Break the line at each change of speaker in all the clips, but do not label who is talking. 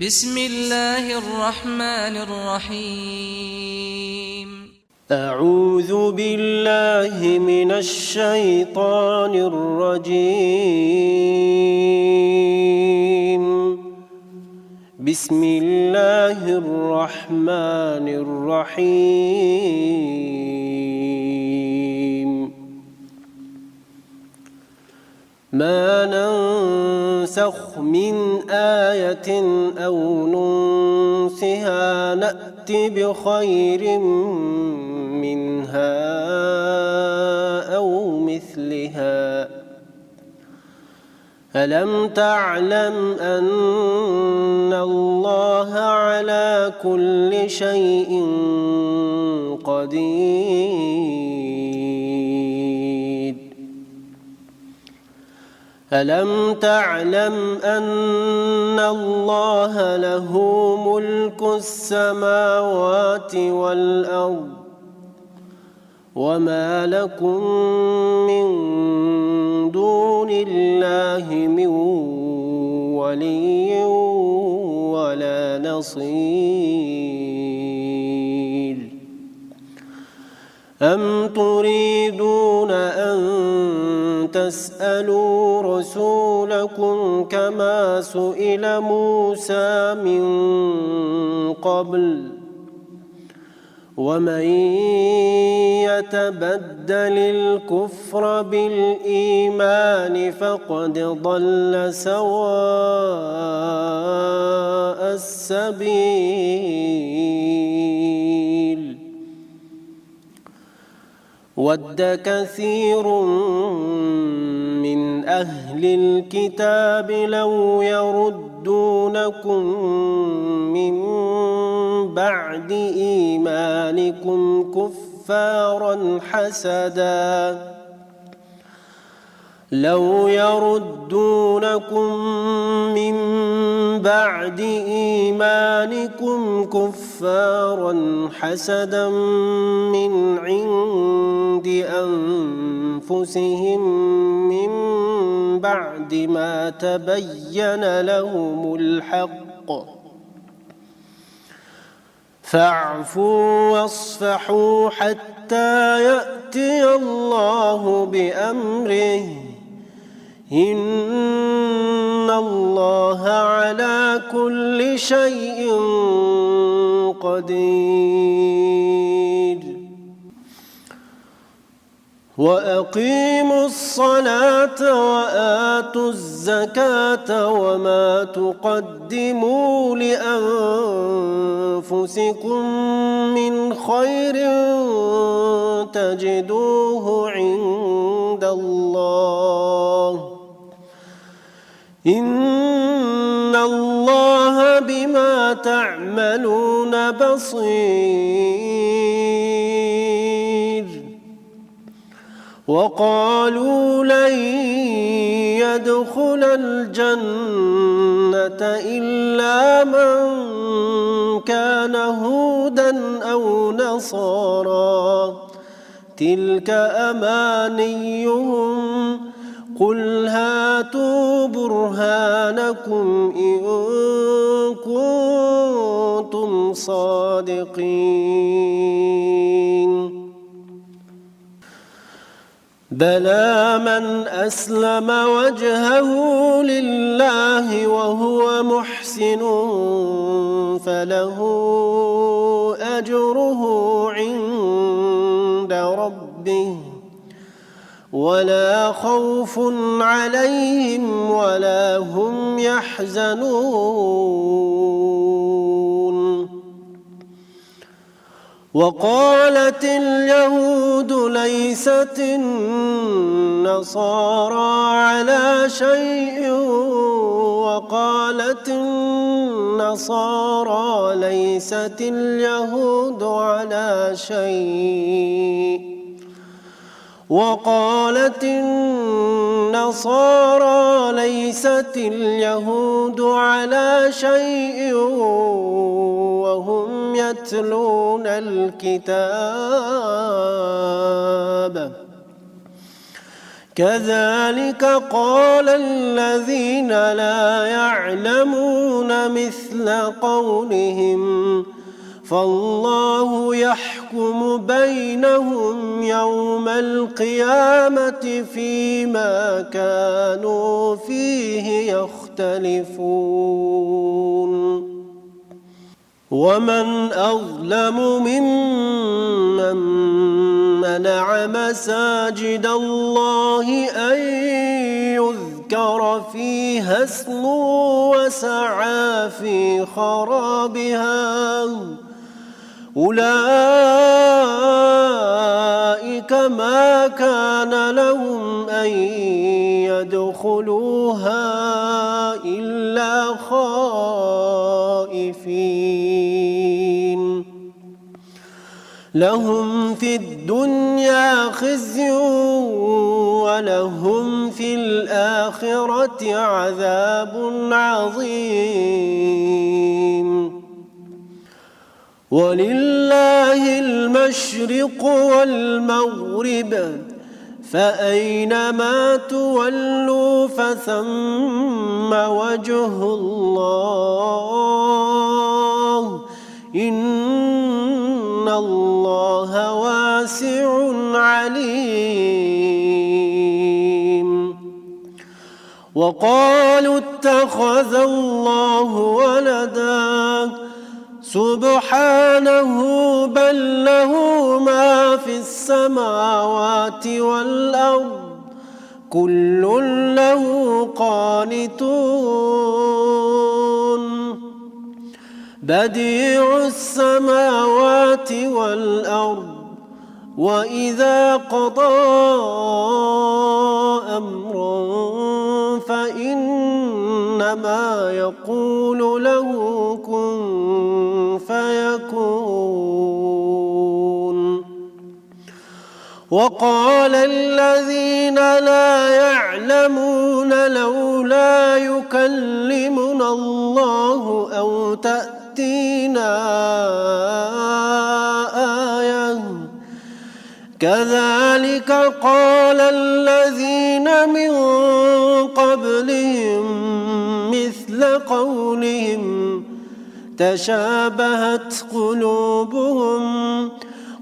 بسم الله الرحمن الرحيم.
أعوذ بالله من الشيطان الرجيم. بسم الله الرحمن الرحيم. ما ننسخ من آية أو ننسها نأت بخير منها أو مثلها. ألم تعلم أن الله على كل شيء قدير؟ ألم تعلم أن الله له ملك السماوات والأرض وما لكم من دون الله من ولي ولا نصير؟ أم تريدون أن تسألوا رسولكم كما سئل موسى من قبل؟ ومن يتبدل الكفر بالإيمان فقد ضل سواء السبيل. ود كثير من أهل الكتاب لو يردونكم من بعد إيمانكم كفارا حسدا من عند أنفسهم من بعد ما تبين لهم الحق فاعفوا واصفحوا حتى يأتي الله بأمره إن الله على كل شيء قدير. وأقيموا الصلاة وآتوا الزكاة وما تقدموا لأنفسكم من خير تجدوه عند الله إن الله بما تعملون بصير. وقالوا لن يدخل الجنة إلا من كان هودا أو نصارى تلك أمانيهم قل هاتوا برهانكم إن كنتم صادقين. بلى من أسلم وجهه لله وهو محسن فله أجره عند ربه ولا خوف عليهم ولا هم يحزنون. وقالت اليهود ليست النصارى على شيء وقالت النصارى ليست اليهود على شيء وقالت النصارى ليست اليهود على شيء وهم يتلون الكتاب كذلك قال الذين لا يعلمون مثل قولهم فالله يحكم بينهم يوم القيامة فيما كانوا فيه يختلفون ومن أظلم ممن منع مساجد الله أن يذكر فيها اسمه وسعى في خرابها أولئك ما كان لهم أن يدخلوها إلا خائفين لهم في الدنيا خزي ولهم في الآخرة عذاب عظيم ولله المشرق والمغرب فأينما تولوا فثم وجه الله إن الله واسع عليم وقالوا اتخذ الله ولدا سبحانه بل له ما في السماوات والأرض كل له قانتون بديع السماوات والأرض وإذا قضى أمرا فإنما يقول له كن فيكون وقال الذين لا يعلمون لولا يكلمنا الله أو تأتينا آية كذلك قال الذين من قبلهم مثل قولهم تشابهت قلوبهم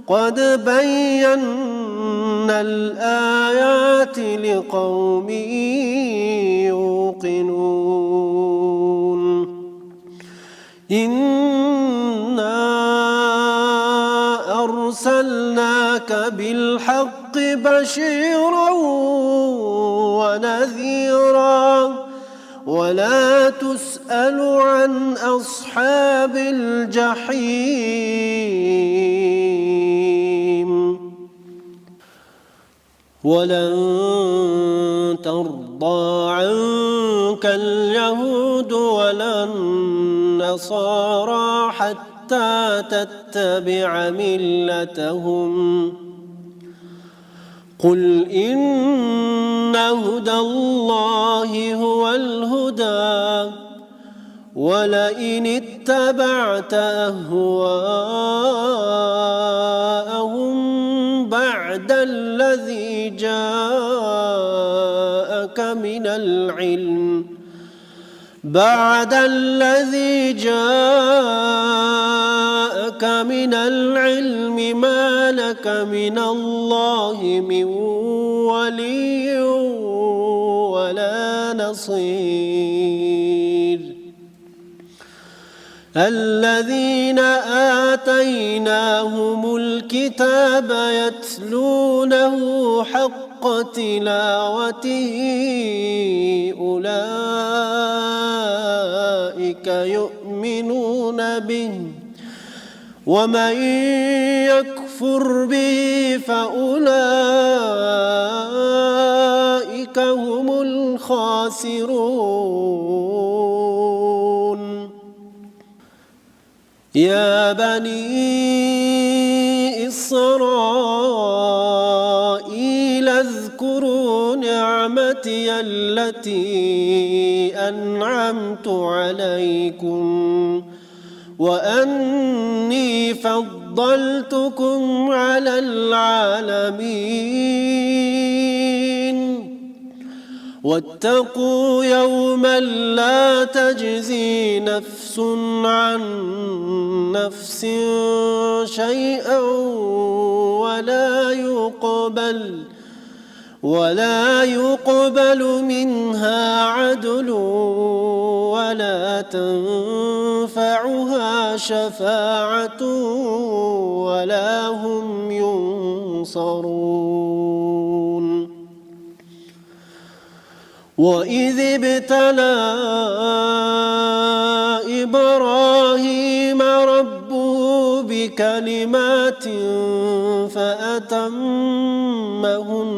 قد بينا الآيات لقوم يوقنون إنا أرسلناك بالحق بشيرا ونذيرا ولا تسأل عن أصحاب الجحيم ولن ترضى عنك اليهود ولا النصارى حتى تتبع ملتهم قل إن هدى الله هو الهدى ولئن اتبعت أهواءهم بعد الذي جاءك من العلم ما لك من الله من ولي ولا نصير الذين آتيناهم الكتاب يتلونه حق تلاوته أولئك يؤمنون به ومن يكفر به فأولئك هم الخاسرون يا بني إسرائيل اذكروا نعمتي التي أنعمت عليكم وأني فضلتكم على العالمين واتقوا يوما لا تجزي نفس عن نفس شيئا ولا يقبل منها عدل ولا تنفعها شفاعة ولا هم ينصرون. وإذ ابتلى إبراهيم ربه بكلمات فأتمهن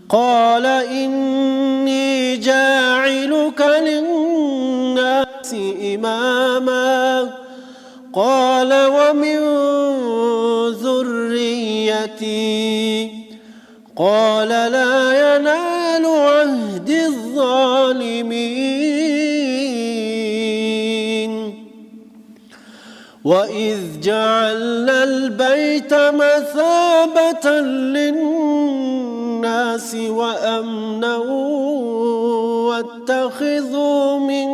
قال إني جاعلك للناس إماما قال ومن ذريتي قال لا ينال عهد الظالمين. وإذ جعلنا البيت مثابة للناس وأمنا واتخذوا من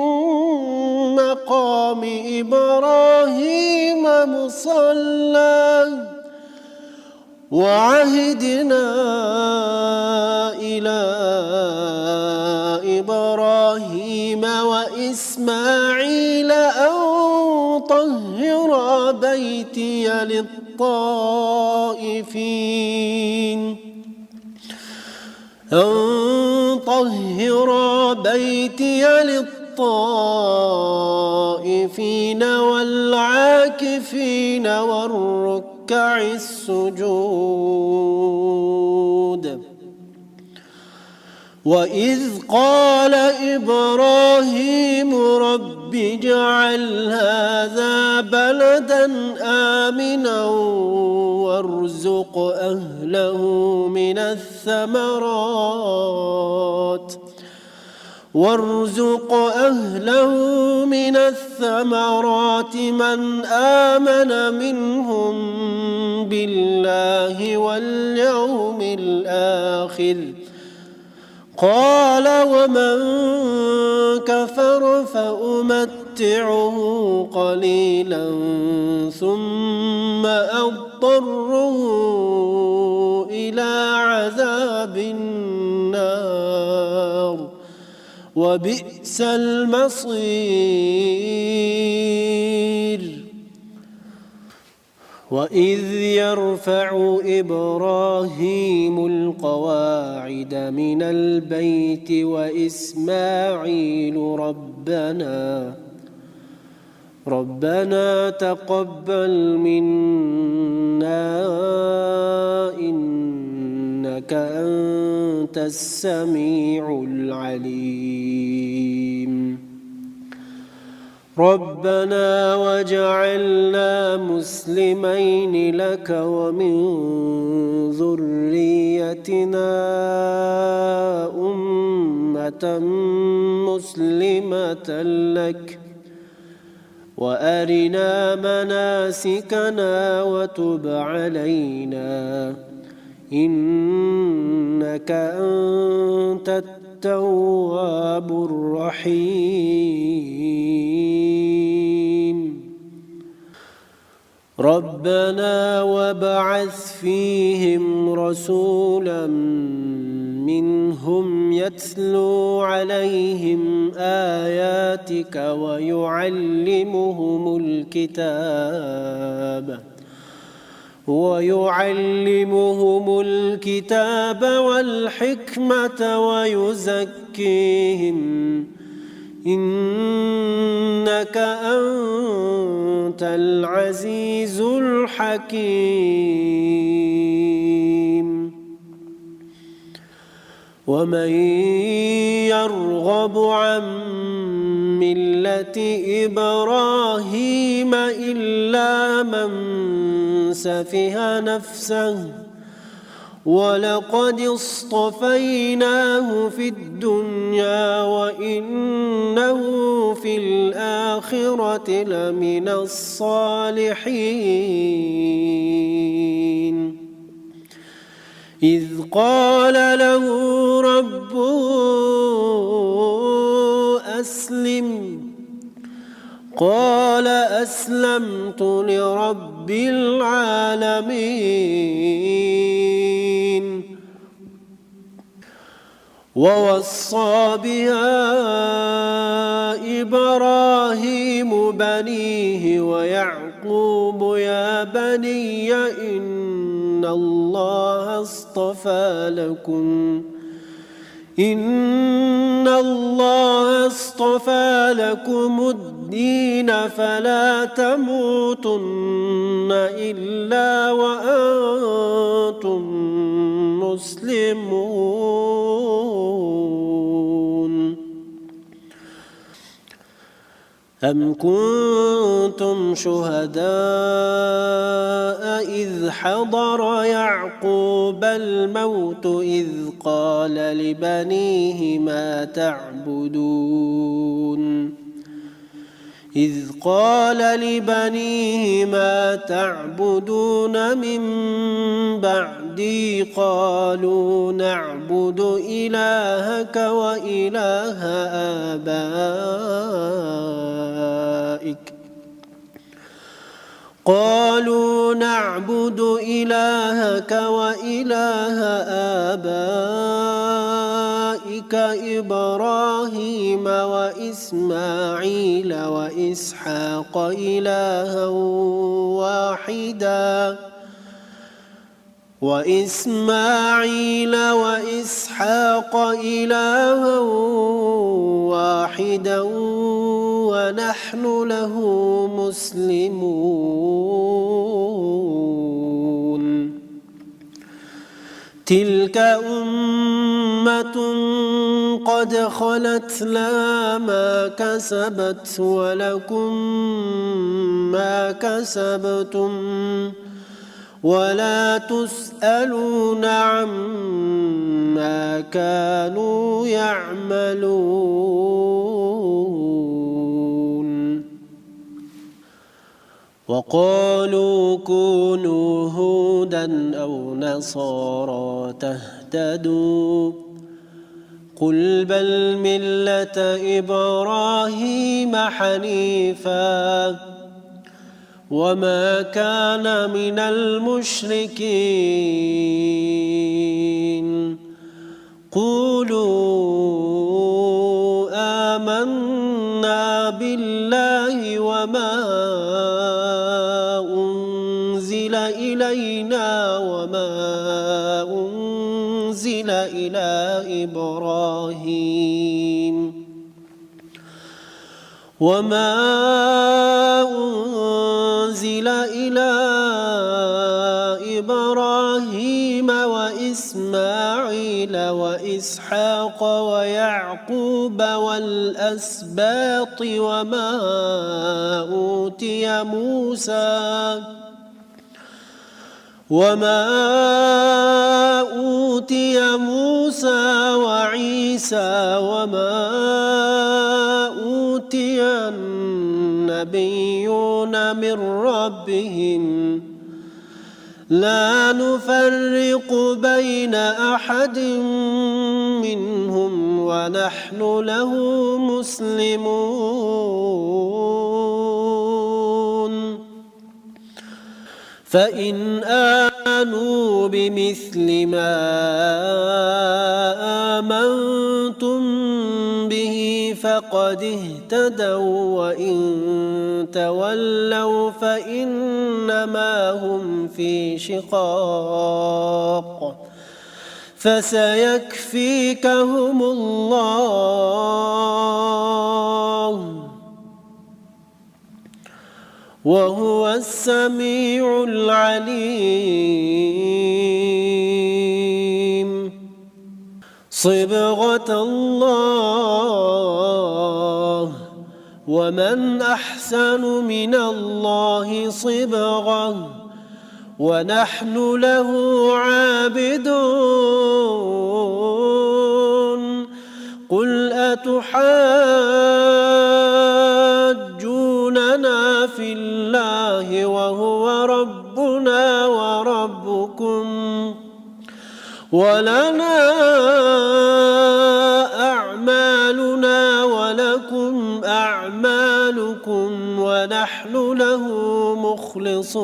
مقام إبراهيم مصلى وعهدنا إلى إبراهيم وإسماعيل أن طهر بيتي للطائفين والعاكفين والركع السجود. وإذ قال إبراهيم رب اجعل هذا بلدا آمنا وارزق أهله من الثمرات من آمن منهم بالله واليوم الآخر قال ومن كفر فأمتعه قليلا ثم أضطره إلى عذاب النار وبئس المصير. وإذ يرفع إبراهيم القواعد من البيت وإسماعيل ربنا تقبل منا إنك أنت السميع العليم. ربنا واجعلنا مسلمين لك ومن ذريتنا أمة مسلمة لك وأرنا مناسكنا وتب علينا إنك أنت التواب الرحيم. ربنا وابعث فيهم رسولا منهم يتلو عليهم آياتك ويعلمهم الكتاب والحكمة ويزكيهم إنك أنت العزيز الحكيم. ومن يرغب عن ملة إبراهيم إلا من سفه نفسه ولقد اصطفيناه في الدنيا وإنه في الآخرة لمن الصالحين. إذ قال له ربه أسلم قال أسلمت لرب العالمين ووصى بها إبراهيم بنيه ويعقوب يا بني إن الله اصطفى لكم الدين فلا تموتن إلا وأنتم مسلمون أم كنتم شهداء إذ حضر يعقوب الموت إذ قال لبنيه ما تعبدون من بعدي قالوا نعبد إلهك وإله آبائك إبراهيم وإسماعيل وإسحاق إلها واحدا ونحن له مسلمون تلك أمة قد خلت لها ما كسبت ولكم ما كسبتم ولا تسألون عما كانوا يعملون وقالوا كونوا هودا أو نصارى تهتدوا قل بل ملة إبراهيم حنيفا وما كان من المشركين قولوا آمنا بالله وما أنزل إلينا وما أنزل إلى إبراهيم وإسماعيل وإسحاق ويعقوب والأسباط وما أوتي موسى وعيسى وما أوتي النبيون من ربهم لا نفرق بين أحد منهم ونحن له مسلمون فإن آمنوا بمثل ما آمنتم به فقد اهتدوا وإن تولوا فإنما هم في شقاق فسيكفيكهم الله وهو السميع العليم صبغة الله ومن أحسن من الله صبغة ونحن له عابدون قل أتحاجوننا في الله وهو ربنا ولنا أعمالنا ولكم أعمالكم ونحن له مخلصون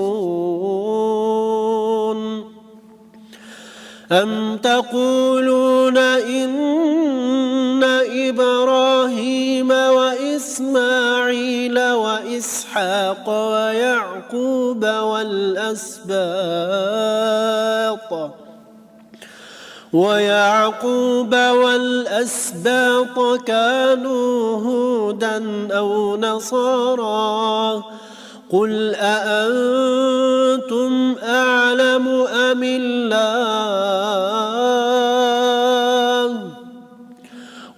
أم تقولون إن إبراهيم وإسماعيل وإسحاق ويعقوب والأسباط كانوا هودا أو نصارى قل أأنتم أعلم أم الله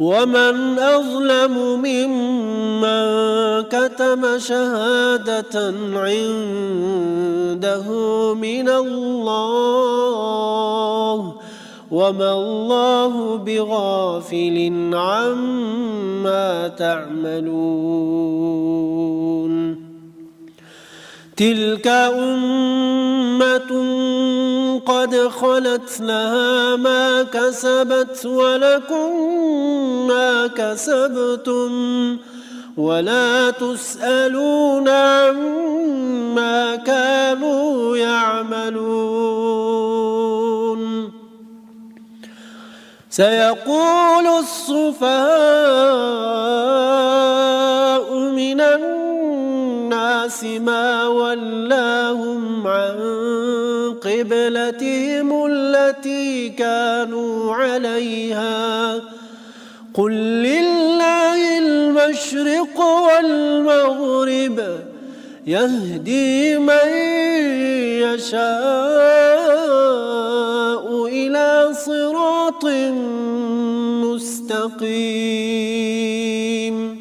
ومن أظلم ممن كتم شهادة عنده من الله وما الله بغافل عما تعملون تلك أمة قد خلت لها ما كسبت ولكم ما كسبتم ولا تسألون عما كانوا يعملون سيقول السفهاء من الناس ما ولاهم عن قبلتهم التي كانوا عليها قل لله المشرق والمغرب يهدي من يشاء إلى صراط مستقيم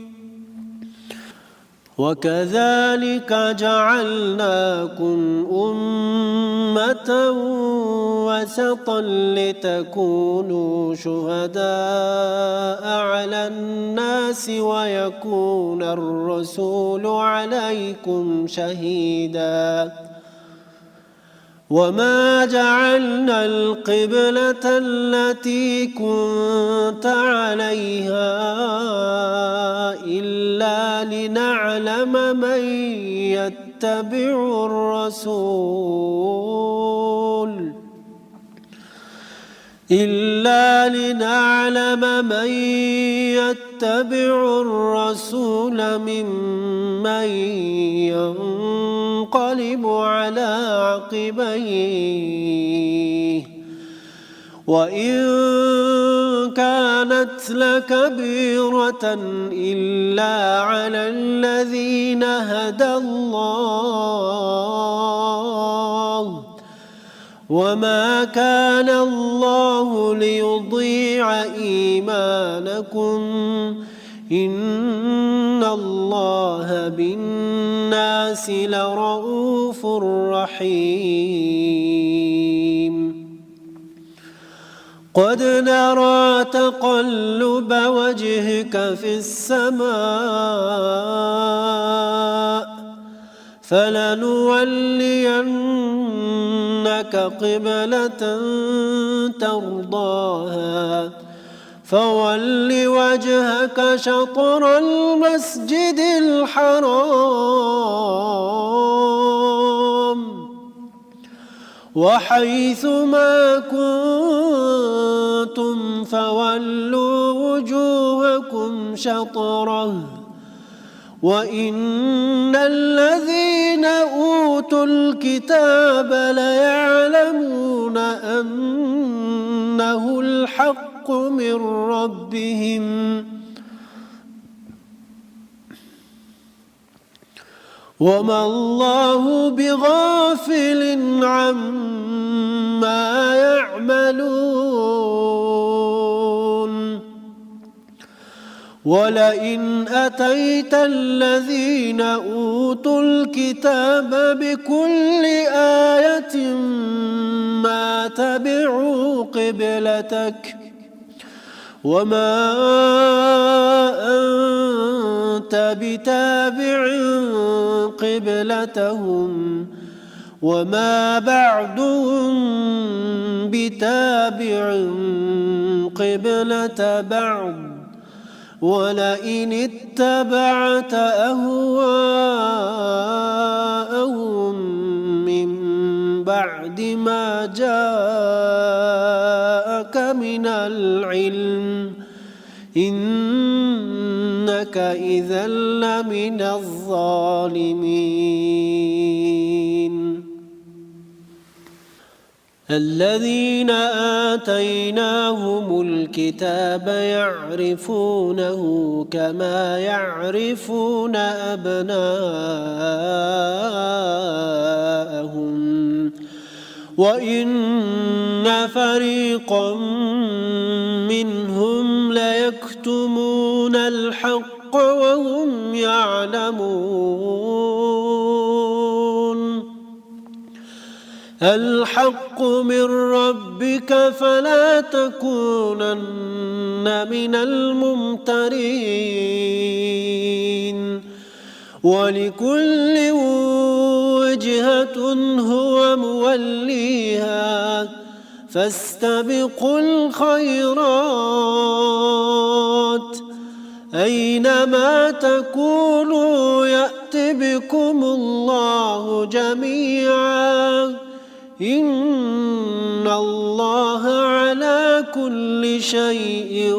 وكذلك جعلناكم أمة وسطا لتكونوا شهداء على الناس ويكون الرسول عليكم شهيدا وما جعلنا القبلة التي كنت عليها إلا لنعلم من يتبع الرسول ممن ينقلب على عقبيه وإن كانت لكبيرة إلا على الذين هدى الله وما كان الله ليضيع إيمانكم إن الله بالناس لرؤوف رحيم قد نرى تقلب وجهك في السماء فلنولينك قبلة ترضاها فول وجهك شطر المسجد الحرام وحيث ما كنتم فولوا وجوهكم شطره وإن الذين أوتوا الكتاب ليعلمون أنه الحق من ربهم وما الله بغافل عما يعملون ولئن أتيت الذين أوتوا الكتاب بكل آية ما تبعوا قبلتك وما أنت بتابع قبلتهم وما بعضهم بتابع قبلة بعض ولئن اتبعت أهواءهم من بعد ما جاءك من العلم إنك إذا لمن الظالمين. الذين آتيناهم الكتاب يعرفونه كما يعرفون أبناءهم وإن فريقا منهم ليكتمون الحق وهم يعلمون. الحق من ربك فلا تكونن من الممترين. ولكل وجهة هو موليها فاستبقوا الخيرات أينما تكونوا يأت بكم الله جميعا إن الله على كل شيء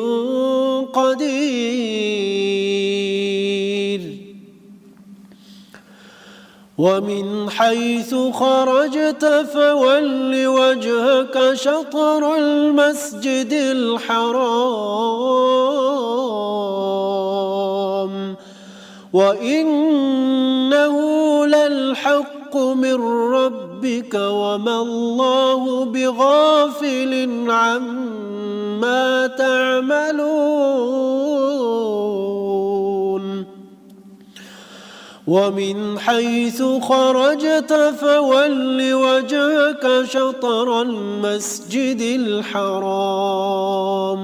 قدير. ومن حيث خرجت فول وجهك شطر المسجد الحرام وإنه للحق من ربك وما الله بغافل عما تعملون. ومن حيث خرجت فول وجهك شطر المسجد الحرام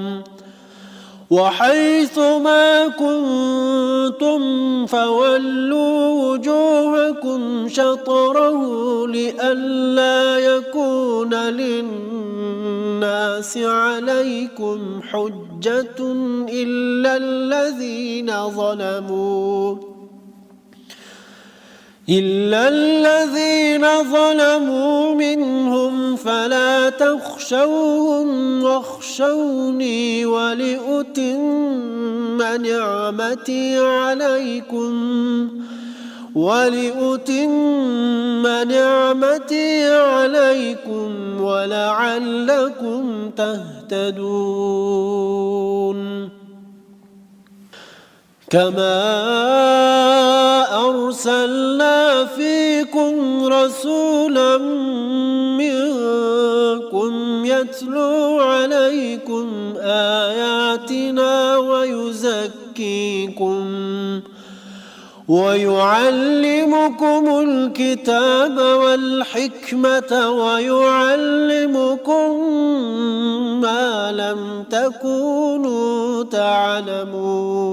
وحيث ما كنتم فولوا وجوهكم شطره لئلا يكون للناس عليكم حجة إلا الذين ظلموا منهم فلا تخشوهم واخشوني ولأتم نعمتي عليكم ولعلكم تهتدون. كما أرسلنا فيكم رسولا منكم يتلو عليكم آياتنا ويعلمكم الكتاب والحكمة ويعلمكم ما لم تكونوا تعلمون.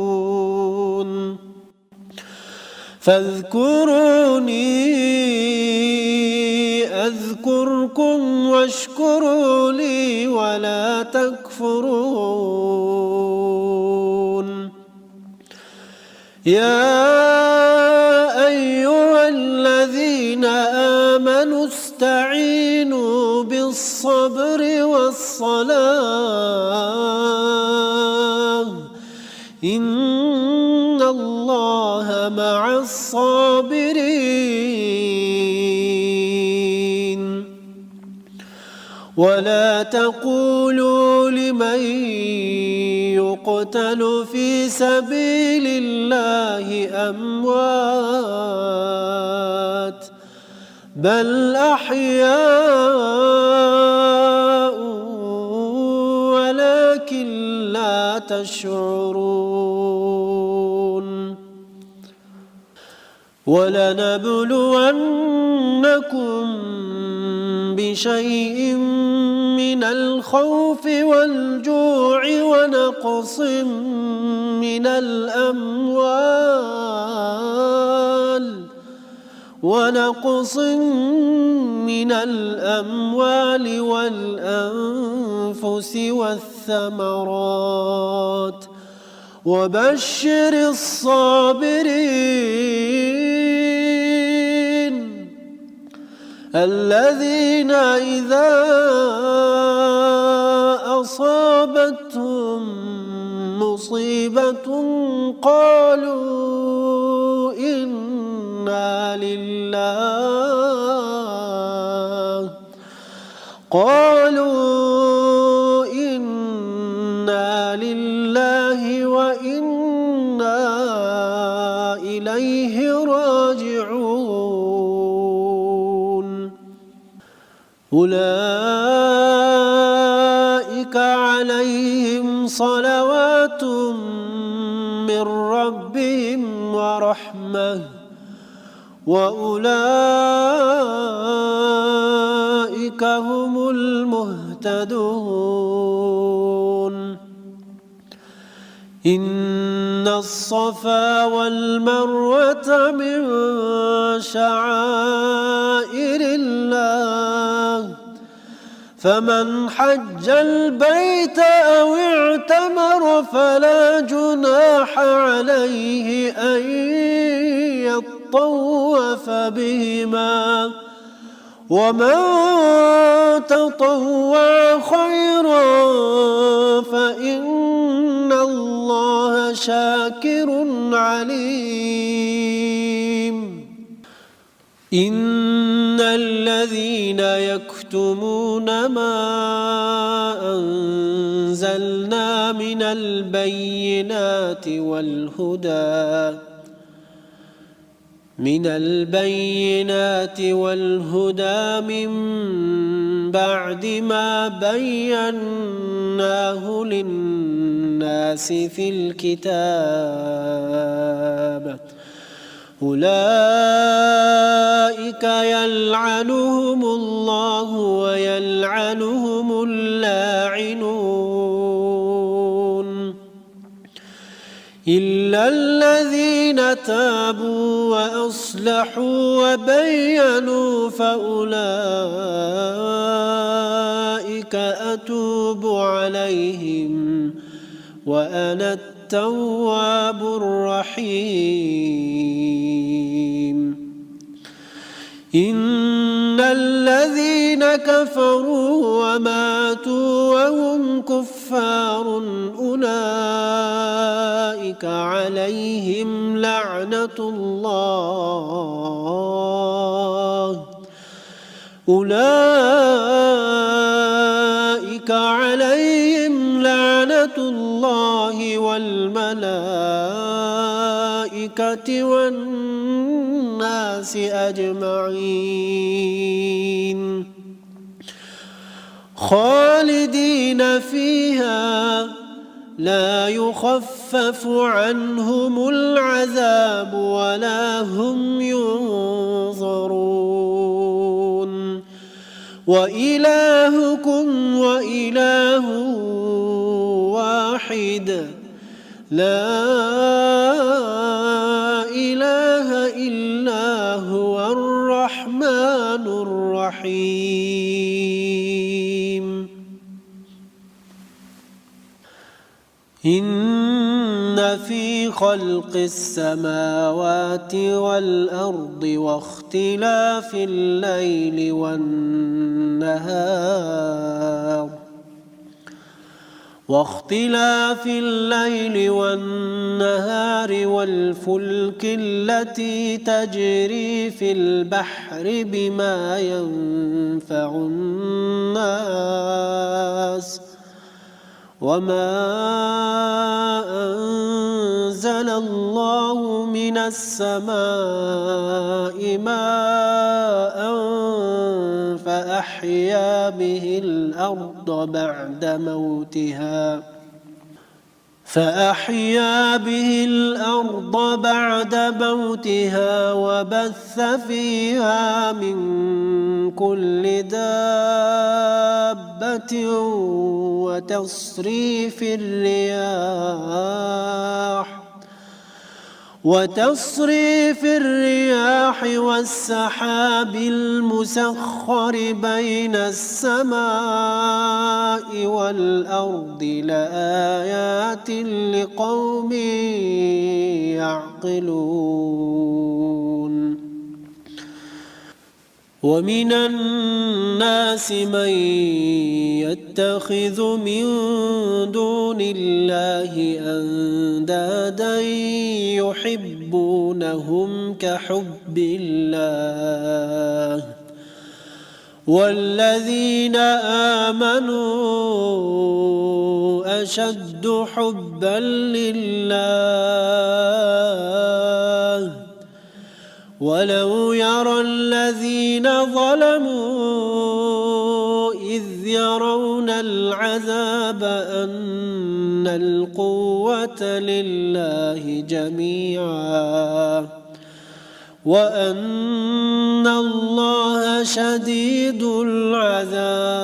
فاذكروني أذكركم واشكروا لي ولا تكفرون. يا أيها الذين آمنوا استعينوا بالصبر والصلاة إن الله مع الصابرين. ولا تقولوا لمن يقتل في سبيل الله أموات بل أحياء ولكن لا تشعرون. ولنبلونكم بشيء من الخوف والجوع ونقص من الأموال ونقص من الأموال والأنفس والثمرات وبشر الصابرين الذين إذا أصابتهم مصيبة قالوا إنا لله وإنا إليه راجعون أولئك عليهم صلوات من ربهم ورحمة وأولئك هم المهتدون إن الصفا والمروة من شعائر الله فمن حج البيت أو اعتمر فلا جناح عليه أن يطوف بهما ومن تطوع خيرا فإن الله شاكر عليم إن الذين يكتمون ما أنزلنا من البينات والهدى من بعد ما بيناه للناس في الكتاب أولئك يلعنهم الله ويلعنهم اللاعنون إلا الذين تابوا وأصلحوا وبينوا فأولئك أتوب عليهم وأنا التواب الرحيم إن الذين كفروا وماتوا وهم كفار أولئك عليهم لعنة الله والملائكة والناس أجمعين خالدين فيها لا يخفف عنهم العذاب ولا هم ينظرون وإلهكم وإله واحد لا إله إلا هو الرحمن الرحيم إن في خلق السماوات والأرض واختلاف الليل والنهار والفلك التي تجري في البحر بما ينفع الناس وما أنزل الله من السماء ماء فأحيا به الأرض بعد موتها وبث فيها من كل دابة وتصريف الرياح الرياح والسحاب المسخر بين السماء والأرض لآيات لقوم يعقلون ومن الناس من يتخذ من دون الله أندادا يحبونهم كحب الله والذين آمنوا أشد حبا لله ولو يرى الذين ظلموا إذ يرون العذاب أن القوة لله جميعا وأن الله شديد العذاب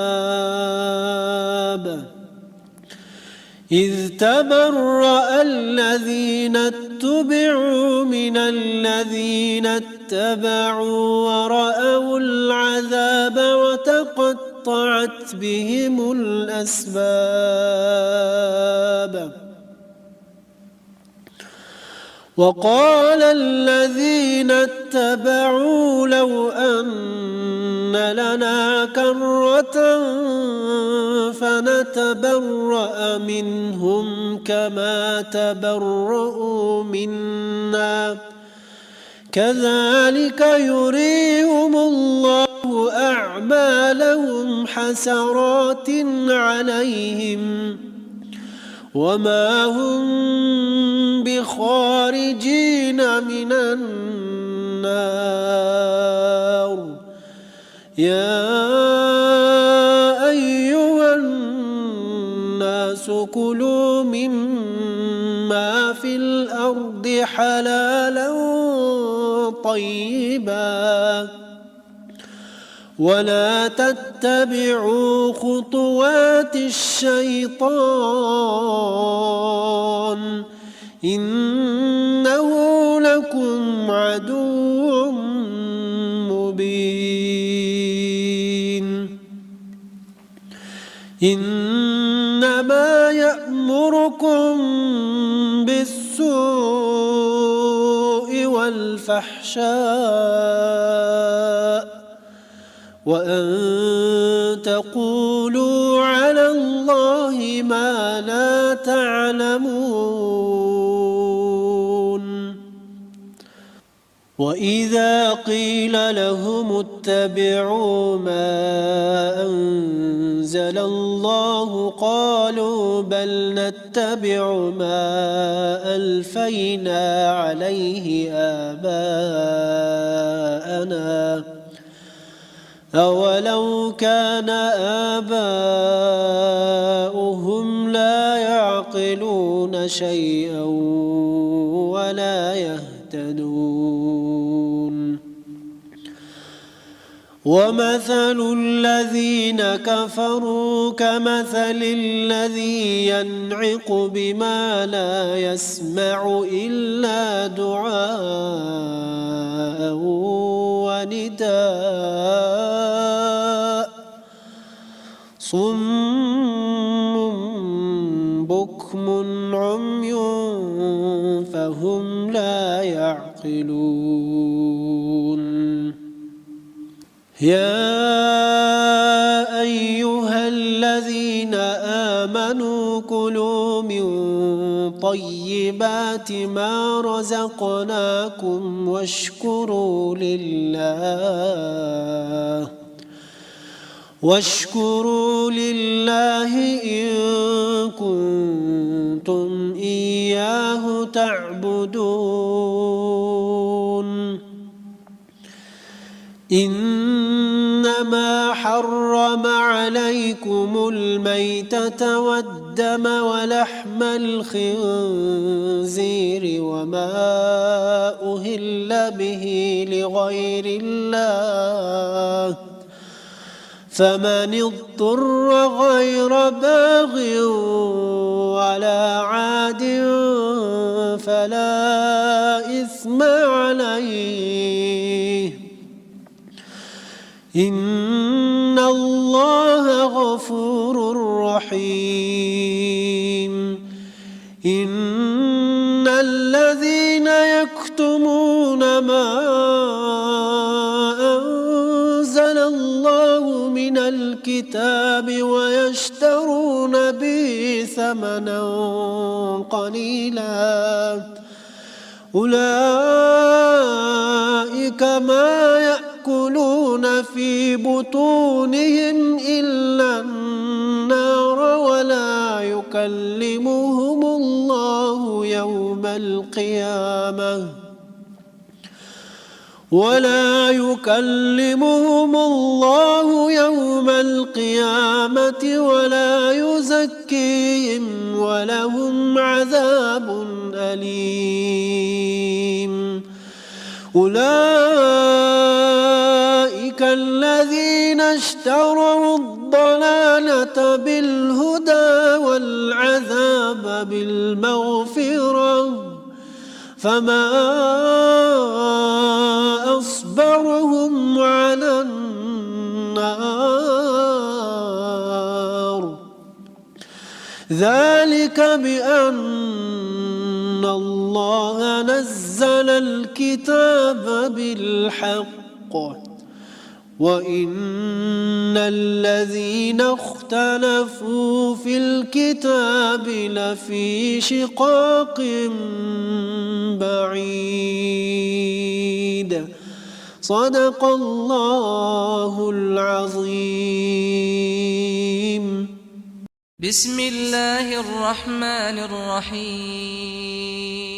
إذ تبرأ الذين اتبعوا من الذين اتبعوا ورأوا العذاب وتقطعت بهم الأسباب وقال الذين اتبعوا لو أن لنا كرة فنتبرأ منهم كما تبرؤوا منا كذلك يريهم الله أعمالهم حسرات عليهم وما هم بخارجين من النار يا أيها الناس كلوا مما في الأرض حلالا طيبا ولا تتبعوا خطوات الشيطان إنه لكم عدو مبين إنما يأمركم بالسوء والفحشاء وأن تقولوا على الله ما لا تعلمون وإذا قيل لهم اتبعوا ما أنزل الله قالوا بل نتبع ما ألفينا عليه آباءنا أولو كان آباؤهم لا يعقلون شيئا ولا يهتدون ومثل الذين كفروا كمثل الذي ينعق بما لا يسمع إلا دعاء ونداء صم بكم عمي فهم لا يعقلون يا أيها الذين آمنوا كلوا من طيبات ما رزقناكم واشكروا لله إن كنتم إياه تعبدون إنما حرم عليكم الميتة والدم ولحم الخنزير وما أهل به لغير الله فمن اضطر غير باغ ولا عاد فلا إثم عليه إن الله غفور رحيم إن الذين يكتمون ما أنزل الله من الكتاب ويشترون به ثمنا قليلا أولئك ما يأكلون في بطونهم إلا النار ولا يكلمهم الله يوم القيامة ولا يزكيهم ولهم عذاب أليم أولئك الذين اشتروا الضلالة بالهدى والعذاب بالمغفرة فما أصبرهم على النار ذلك بأن الله نزل الكتاب بالحق وإن الذين اختلفوا في الكتاب لفي شقاق بعيد صدق الله العظيم.
بسم الله الرحمن الرحيم.